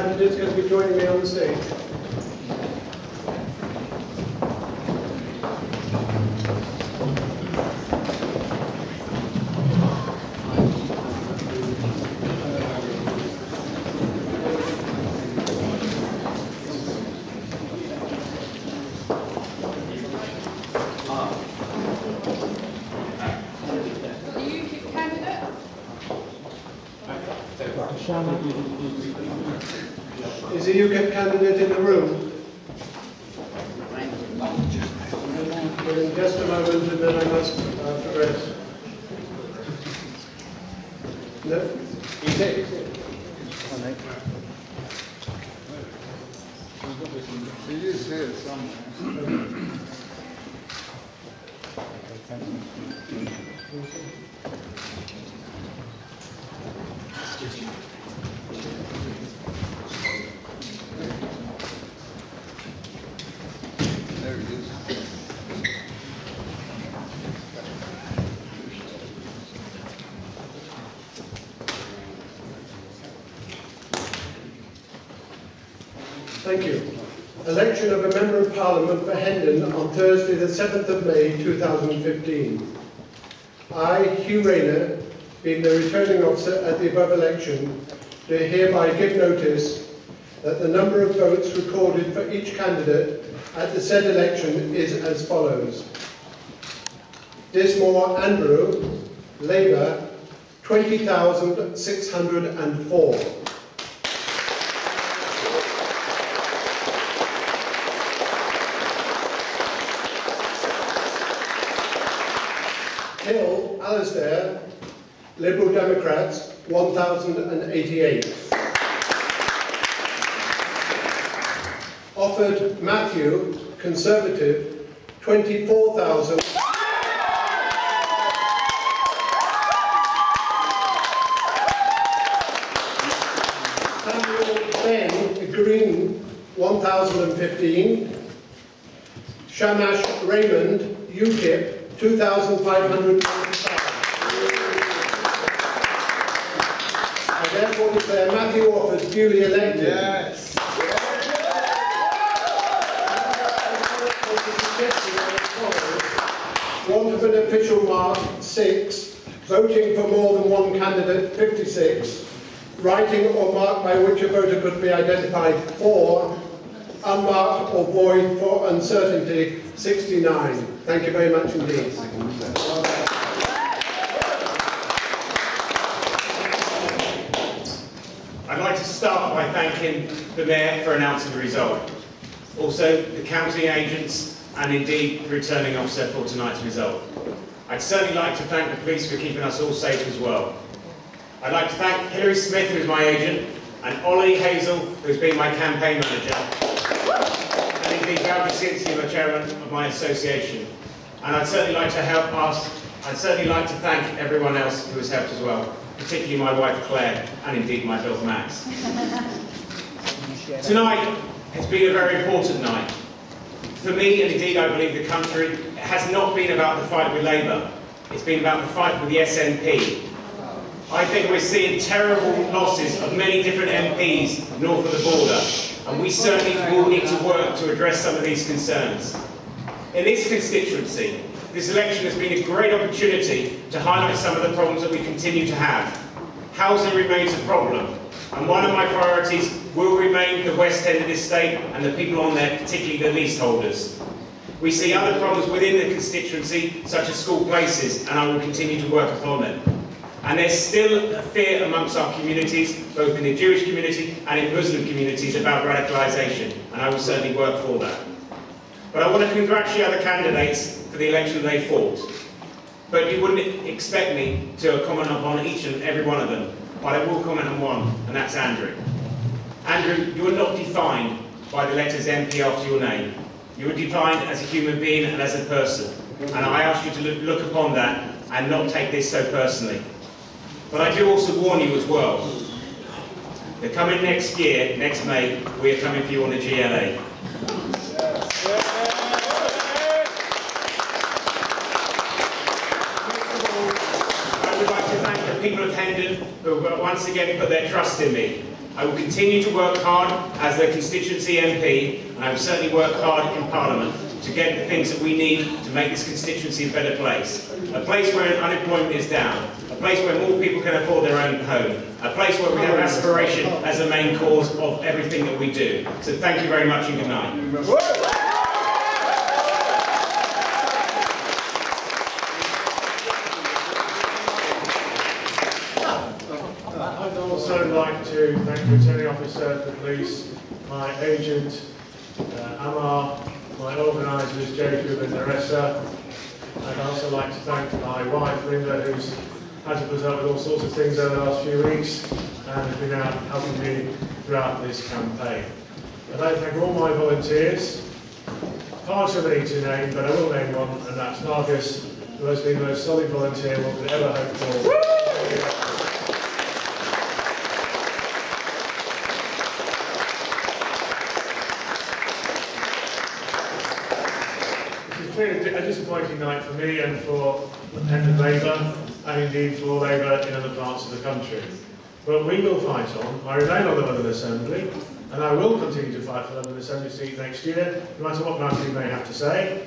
candidates going to be joining me on the stage. Is a UKIP candidate in the room? Well, in just a moment, and then I must progress. No? He's it. He is here somewhere. There he is. Thank you. Election of a Member of Parliament for Hendon on Thursday the 7th of May 2015. I, Hugh Rayner, being the returning officer at the above election, do hereby give notice that the number of votes recorded for each candidate at the said election is as follows. Dismore Andrew, Labour, 20,604. Hill, Alasdair, Liberal Democrats, 1,088. Offord, Matthew, Conservative, 24,000. Samuel Ben, Green, 1,015. Shamash Raymond, UKIP, 2,595. I therefore declare Matthew Offord duly elected. Yes. Want of an official mark, 6. Voting for more than one candidate, 56. Writing or mark by which a voter could be identified, 4. Unmarked or void for uncertainty, 69. Thank you very much indeed. I'd like to start by thanking the Mayor for announcing the result. Also, the counting agents and indeed the returning officer for tonight's result. I'd certainly like to thank the police for keeping us all safe as well. I'd like to thank Hilary Smith, who is my agent, and Ollie Hazel, who's been my campaign manager, and indeed Gavin Cincy, the chairman of my association. And I'd certainly like to thank everyone else who has helped as well, particularly my wife Claire, and indeed my dog Max. Tonight has been a very important night. For me, and indeed I believe the country, it has not been about the fight with Labour. It's been about the fight with the SNP. I think we're seeing terrible losses of many different MPs north of the border, and we certainly will need to work to address some of these concerns. In this constituency, this election has been a great opportunity to highlight some of the problems that we continue to have. Housing remains a problem, and one of my priorities will remain the West End of this state and the people on there, particularly the leaseholders. We see other problems within the constituency, such as school places, and I will continue to work upon them. And there's still a fear amongst our communities, both in the Jewish community and in Muslim communities, about radicalisation, and I will certainly work for that. But I want to congratulate other candidates for the election they fought. But you wouldn't expect me to comment upon each and every one of them, but I will comment on one, and that's Andrew. Andrew, you are not defined by the letters MP after your name. You are defined as a human being and as a person. And I ask you to look upon that and not take this so personally. But I do also warn you as well, that coming next year, next May, we are coming for you on the GLA. I would like to thank the people of Hendon who have once again put their trust in me. I will continue to work hard as the constituency MP, and I will certainly work hard in Parliament to get the things that we need to make this constituency a better place. A place where unemployment is down, a place where more people can afford their own home, a place where we have aspiration as a main cause of everything that we do. So thank you very much and good night. I'd also like to thank the returning officer of the police, my agent, Amar, my organisers, Jacob and Naressa. I'd also like to thank my wife, Linda, who's had to put up with all sorts of things over the last few weeks and has been out helping me throughout this campaign. I'd like to thank all my volunteers. Far too many to name, but I will name one, and that's Nargis, who has been the most solid volunteer one could ever hope for. A disappointing night for me and for Hendon Labour, and indeed for Labour in other parts of the country. But we will fight on. I remain on the London Assembly, and I will continue to fight for the London Assembly seat next year, no matter what Matthew may have to say.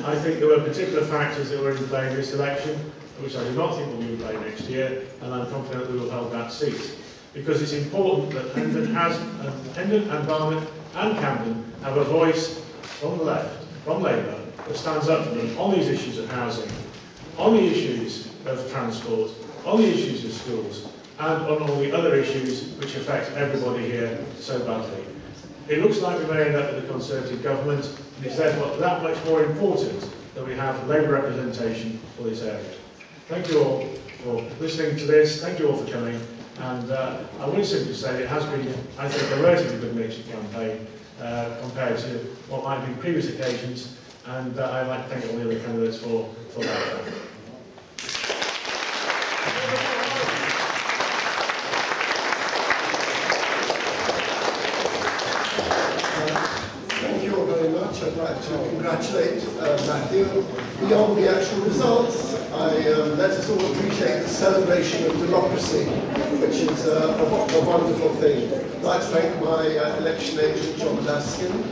I think there were particular factors that were in play in this election, which I do not think will be in play next year, and I'm confident we will hold that seat. Because it's important that Hendon and Barnet and Camden have a voice from the left, from Labour, that stands up for them on these issues of housing, on the issues of transport, on the issues of schools, and on all the other issues which affect everybody here so badly. It looks like we may end up with a Conservative government, and it's therefore that much more important that we have Labour representation for this area. Thank you all for listening to this, thank you all for coming, and I would simply say it has been, I think, a relatively good-natured campaign compared to what might have been previous occasions. And I'd like to thank all the other candidates for that. Thank you all very much. I'd like to congratulate Matthew. Beyond the actual results, let us all appreciate the celebration of democracy, which is a wonderful thing. I'd like to thank my election agent, John Laskin.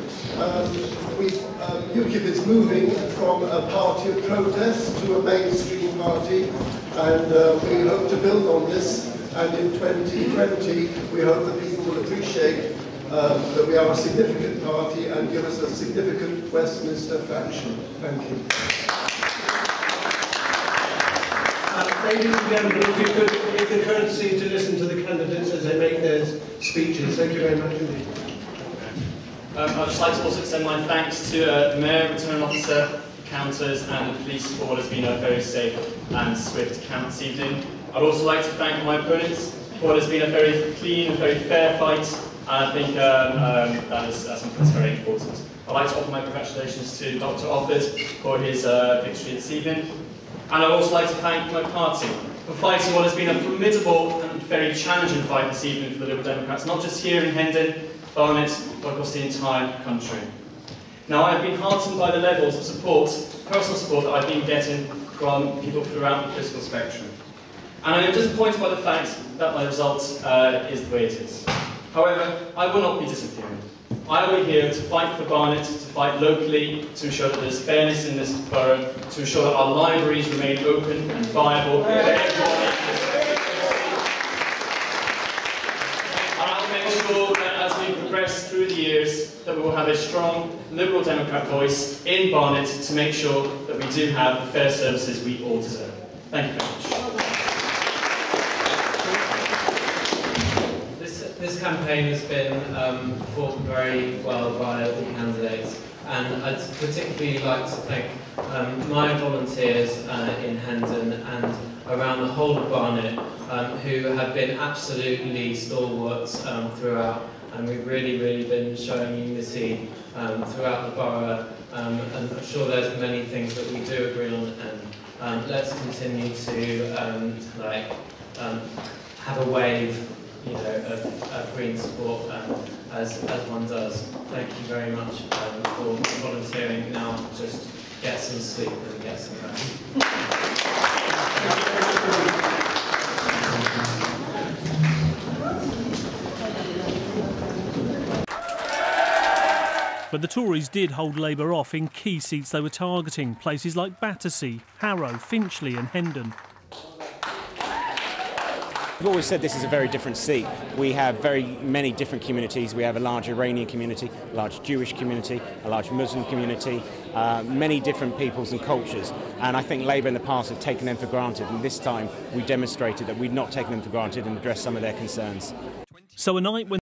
UKIP is moving from a party of protest to a mainstream party, and we hope to build on this, and in 2020 we hope that people will appreciate that we are a significant party and give us a significant Westminster faction. Thank you. Ladies and gentlemen, if you could give the courtesy to listen to the candidates as they make their speeches. Thank you very much indeed. I'd just like to also extend my thanks to the Mayor, Returning Officer, the counters and the police for what has been a very safe and swift count this evening. I'd also like to thank my opponents for what has been a very clean and very fair fight, and I think that is something that's very important. I'd like to offer my congratulations to Dr. Offord for his victory this evening, and I'd also like to thank my party for fighting what has been a formidable and very challenging fight this evening for the Liberal Democrats, not just here in Hendon, Barnet, but across the entire country. Now, I have been heartened by the levels of support, personal support that I've been getting from people throughout the political spectrum. And I am disappointed by the fact that my result is the way it is. However, I will not be disappearing. I will be here to fight for Barnet, to fight locally, to ensure that there's fairness in this borough, to ensure that our libraries remain open and viable for everyone. And I'll make sure that as we progress through the years, that we will have a strong Liberal Democrat voice in Barnet to make sure that we do have the fair services we all deserve. Thank you very much. This campaign has been fought very well by all candidates, and I'd particularly like to thank my volunteers in Hendon and around the whole of Barnet who have been absolutely stalwarts throughout, and we've really been showing unity throughout the borough, and I'm sure there's many things that we do agree on, and let's continue to have a wave, you know, of green support as one does. Thank you very much for volunteering. Now just get some sleep and get some rest. But the Tories did hold Labour off in key seats they were targeting, places like Battersea, Harrow, Finchley and Hendon. We've always said this is a very different seat. We have very many different communities. We have a large Iranian community, a large Jewish community, a large Muslim community, many different peoples and cultures. And I think Labour in the past have taken them for granted, and this time we demonstrated that we'd not taken them for granted and addressed some of their concerns. So a night when